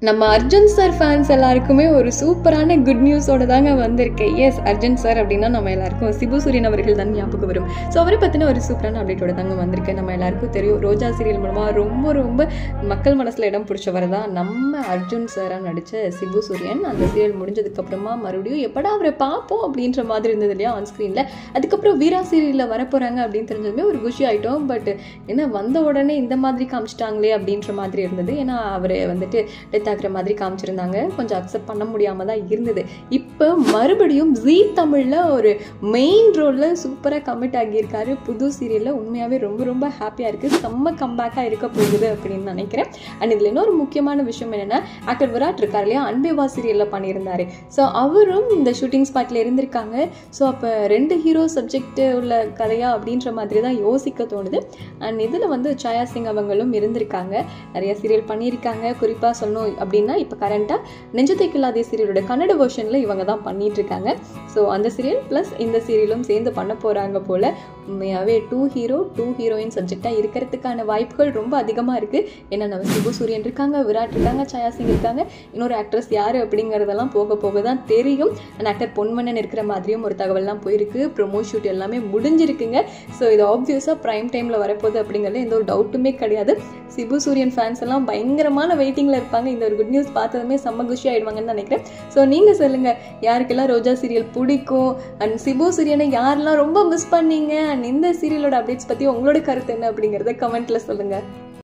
நம்ம Arjun sir fans எல்லாருக்குமே ஒரு சூப்பரான குட் நியூஸோட தாங்க வந்திருக்கேன். எஸ், அர்ஜுன் சார் அப்படின்னா நம்ம எல்லாருக்கும் சிபு சூரியன் அவர்கள் தான் ஞாபகம் வரும். ஸோ அவரை பற்றின ஒரு சூப்பரான அப்டேட்டோட தாங்க வந்திருக்கேன். நம்ம எல்லாருக்கும் தெரியும், ரோஜா சீரியல் மூலமாக ரொம்ப ரொம்ப மக்கள் மனசில் இடம் பிடிச்சவர் தான் நம்ம அர்ஜுன் சாராக நடித்த சிபு சூரியன். அந்த சீரியல் முடிஞ்சதுக்கப்புறமா மறுபடியும் எப்படா அவரை பார்ப்போம் அப்படின்ற மாதிரி இருந்தது இல்லையா ஆன் ஸ்க்ரீனில். அதுக்கப்புறம் வீரா சீரியலில் வரப்போகிறாங்க அப்படின்னு தெரிஞ்சதுமே ஒரு குஷி ஆகிட்டோம். பட் என்ன வந்த உடனே இந்த மாதிரி காமிச்சிட்டாங்களே அப்படின்ற மாதிரி இருந்தது. ஏன்னா அவர் வந்துட்டு டெத் ஆகிற மாதிரி காமிச்சிருந்தாங்க. கொஞ்சம் அக்செப்ட் பண்ண முடியாமல் தான் இருந்தது. இப்போ மறுபடியும் ஜீ தமிழில் ஒரு மெயின் ரோலில் சூப்பராக கமிட் ஆகியிருக்காரு புது சீரியலில். உண்மையாகவே ரொம்ப ரொம்ப ஹாப்பியாக இருக்குது. செம்ம கம்பேக்காக இருக்க போகுது அப்படின்னு நினைக்கிறேன். அண்ட் இதில் இன்னொரு முக்கியமான விஷயம் என்னென்னா, ஆக்டர் விராட் இருக்கார் இல்லையா, அன்பேவா சீரியலில் பண்ணியிருந்தாரு. ஸோ அவரும் இந்த ஷூட்டிங் ஸ்பாட்டில் இருந்திருக்காங்க. ஸோ அப்போ 2 ஹீரோ சப்ஜெக்ட் உள்ள கதையா அப்படின்ற மாதிரி தான் யோசிக்க தோணுது. அண்ட் இதில் வந்து சாயா சிங் அவங்களும் இருந்திருக்காங்க. நிறைய சீரியல் பண்ணியிருக்காங்க. குறிப்பாக சொல்லணும் அப்படின்னா இப்போ கரண்ட்டாக நெஞ்சத்தை கில்லாதே சீரியலோட கன்னட வெர்ஷனில் இவங்க தான் பண்ணிட்டு இருக்காங்க. ஸோ அந்த சீரியல் ப்ளஸ் இந்த சீரியலும் சேர்ந்து பண்ண போகிறாங்க போல். உண்மையாகவே 2 ஹீரோ 2 ஹீரோயின் சப்ஜெக்டாக இருக்கிறதுக்கான வாய்ப்புகள் ரொம்ப அதிகமாக இருக்குது. ஏன்னா நம்ம சிபு சூரியன் இருக்காங்க, விராட் இருக்காங்க, சாயா சிங் இருக்காங்க. இன்னொரு ஆக்ட்ரஸ் யார் அப்படிங்கிறதெல்லாம் போக போக தான் தெரியும். அண்ட் ஆக்டர் பொன்மன்னன் இருக்கிற மாதிரியும் ஒரு தகவல்லாம் போயிருக்கு. ப்ரொமோ ஷூட் எல்லாமே முடிஞ்சிருக்குங்க. ஸோ இது ஆப்வியஸாக ப்ரைம் டைமில் வரப்போகுது அப்படிங்கிறது எந்த ஒரு டவுட்டுமே கிடையாது. சிபு சூரியன் ஃபேன்ஸ் எல்லாம் பயங்கரமான வெயிட்டிங்கில் இருப்பாங்க. இந்த ஒரு குட் நியூஸ் பார்த்ததுமே செம்ம குஷி ஆகிடுவாங்கன்னு நினைக்கிறேன். ஸோ நீங்கள் சொல்லுங்கள், யாருக்கெல்லாம் ரோஜா சீரியல் பிடிக்கும் அண்ட் சிபு சூரியனை யாரெல்லாம் ரொம்ப மிஸ் பண்ணீங்க அண்ட் இந்த சீரியலோட அப்டேட்ஸ் பற்றி உங்களோட கருத்து என்ன அப்படிங்கிறத கமெண்ட்டில் சொல்லுங்கள்.